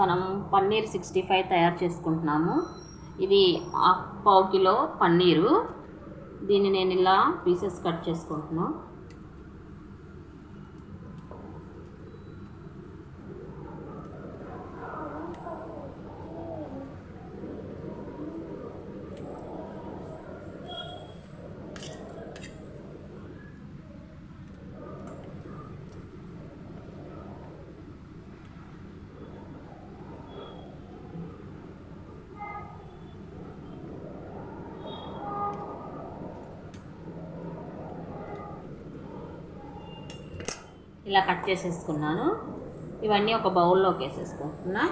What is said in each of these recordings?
మనం పన్నీర్ 65 తయారు చేసుకుంటున్నాము. ఇది పావు కిలో పన్నీరు. దీన్ని నేను ఇలా పీసెస్ కట్ చేసుకుంటున్నాను. ఇలా కట్ చేసేసుకున్నాను. ఇవన్నీ ఒక బౌల్లోకి వేసేసుకుంటున్నా.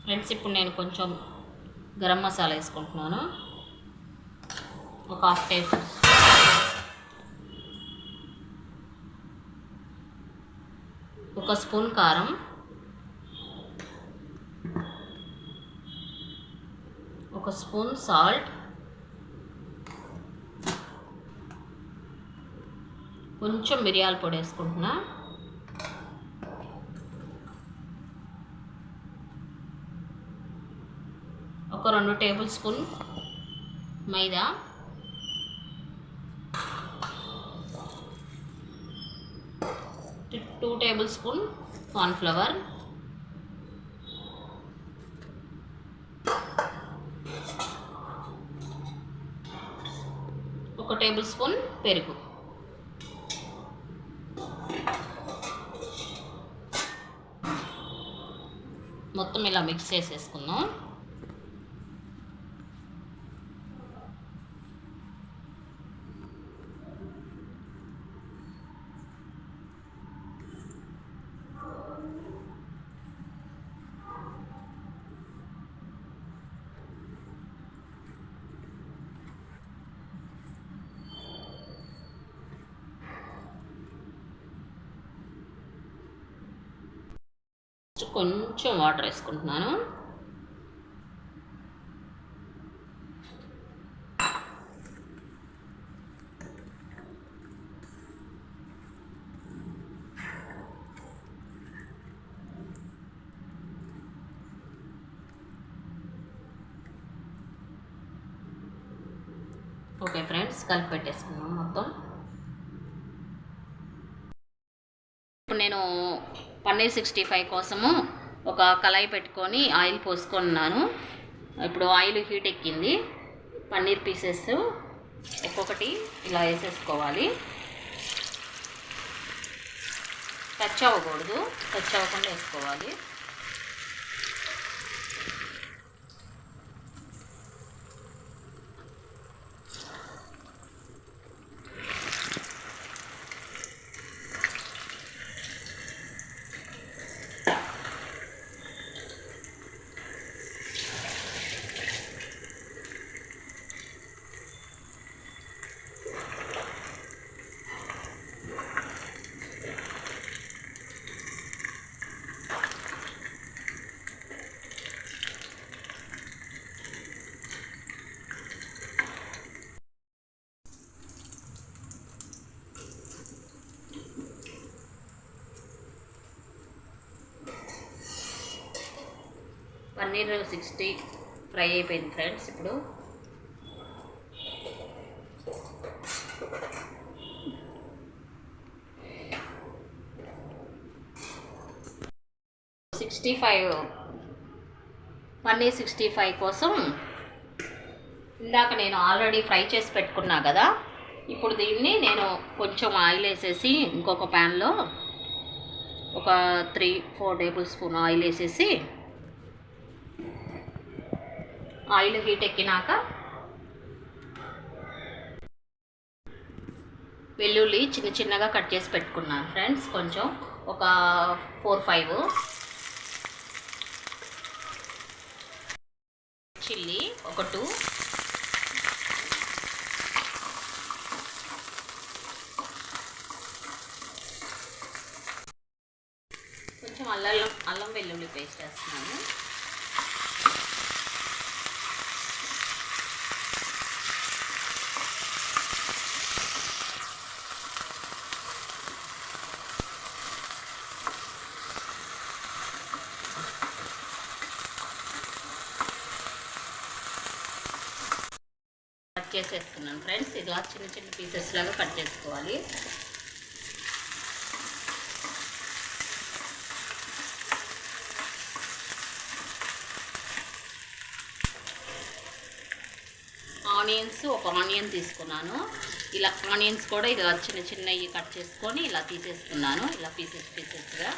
ఫ్రెండ్స్, ఇప్పుడు నేను కొంచెం గరం మసాలా వేసుకుంటున్నాను. ఒక హాఫ్ టేబుల్, ఒక స్పూన్ కారం, ఒక స్పూన్ సాల్ట్, కొంచెం మిరియాల పొడి వేసుకుంటున్నా, ఒక 2 టేబుల్ స్పూన్ మైదా, టూ టేబుల్ స్పూన్ కార్న్ఫ్లవర్, ఒక టేబుల్ స్పూన్ పెరుగు. మొత్తం ఇలా మిక్స్ చేసేసుకుందాం. కొంచెం వాటర్ వేసుకుంటున్నాను. ఓకే ఫ్రెండ్స్, కలిపి పెట్టేసుకున్నాం మొత్తం. ఇప్పుడు నేను పన్నీర్ 65 కోసము ఒక కళాయి పెట్టుకొని ఆయిల్ పోసుకున్నాను. ఇప్పుడు ఆయిల్ హీట్ ఎక్కింది. పన్నీర్ పీసెస్ ఒక్కొక్కటి ఇలా వేసేసుకోవాలి. టచ్ అవ్వకూడదు, టచ్ అవ్వకుండా వేసుకోవాలి. పన్నీర్ 60 ఫ్రై అయిపోయింది ఫ్రెండ్స్. ఇప్పుడు పన్నీర్ 65 కోసం ఇందాక నేను ఆల్రెడీ ఫ్రై చేసి పెట్టుకున్నా కదా. ఇప్పుడు దీన్ని నేను కొంచెం ఆయిల్ వేసేసి ఇంకొక ప్యాన్లో ఒక 3-4 టేబుల్ స్పూన్ ఆయిల్ వేసేసి, ఆయిల్ హీట్ ఎక్కినాక వెల్లుల్లి చిన్న చిన్నగా కట్ చేసి పెట్టుకున్నాను ఫ్రెండ్స్. కొంచెం ఒక 4-5 చిల్లీ, ఒక 2, కొంచెం అల్లం వెల్లుల్లి పేస్ట్ వేస్తున్నాను. చేసేస్తున్నాను ఫ్రెండ్స్. ఇలా చిన్న చిన్న పీసెస్ లాగా కట్ చేసుకోవాలి. ఆనియన్స్, ఒక ఆనియన్ తీసుకున్నాను. ఇలా ఆనియన్స్ కూడా ఇలా చిన్న చిన్నవి కట్ చేసుకొని ఇలా తీసేసుకున్నాను, ఇలా పీసెస్గా.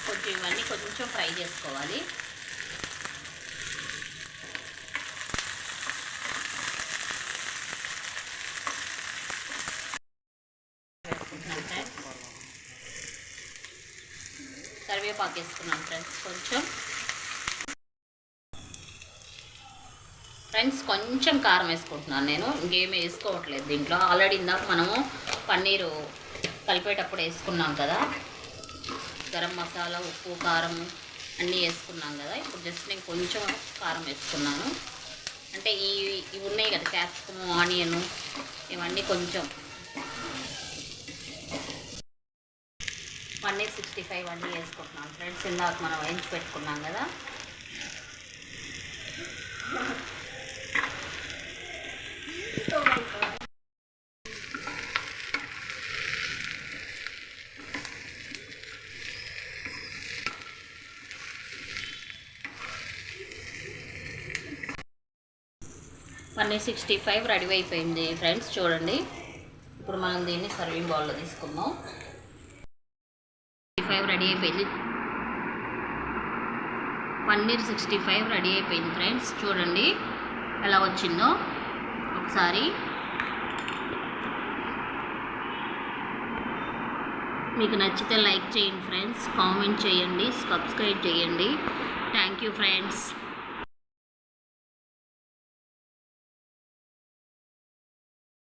కొంచెం ఇవన్నీ కొంచెం ఫ్రై చేసుకోవాలి. కరివేపాకు వేసుకున్నాను ఫ్రెండ్స్ కొంచెం కారం వేసుకుంటున్నాను నేను, ఇంకేమీ వేసుకోవట్లేదు దీంట్లో. ఆల్రెడీ ఇందాక మనము పన్నీరు కలిపేటప్పుడు వేసుకున్నాం కదా, గరం మసాలా, ఉప్పు, కారం అన్నీ వేసుకున్నాం కదా. ఇప్పుడు జస్ట్ నేను కొంచెం కారం వేసుకున్నాను. అంటే ఇవి ఉన్నాయి కదా, క్యాప్సికము, ఆనియను, ఇవన్నీ కొంచెం. పన్నీర్ 65 అన్నీ వేసుకుంటున్నాం ఫ్రెండ్స్, ఇందాక మనం వేయించి పెట్టుకున్నాం కదా. పన్నీర్ 65 రెడీ అయిపోయింది ఫ్రెండ్స్, చూడండి. ఇప్పుడు మనం దీన్ని సర్వింగ్ బౌల్లో తీసుకుందాం. 65 రెడీ అయిపోయింది. పన్నీర్ 65 రెడీ అయిపోయింది ఫ్రెండ్స్, చూడండి ఎలా వచ్చిందో ఒకసారి. మీకు నచ్చితే లైక్ చేయండి ఫ్రెండ్స్, కామెంట్ చేయండి, సబ్స్క్రైబ్ చేయండి. Thank you friends.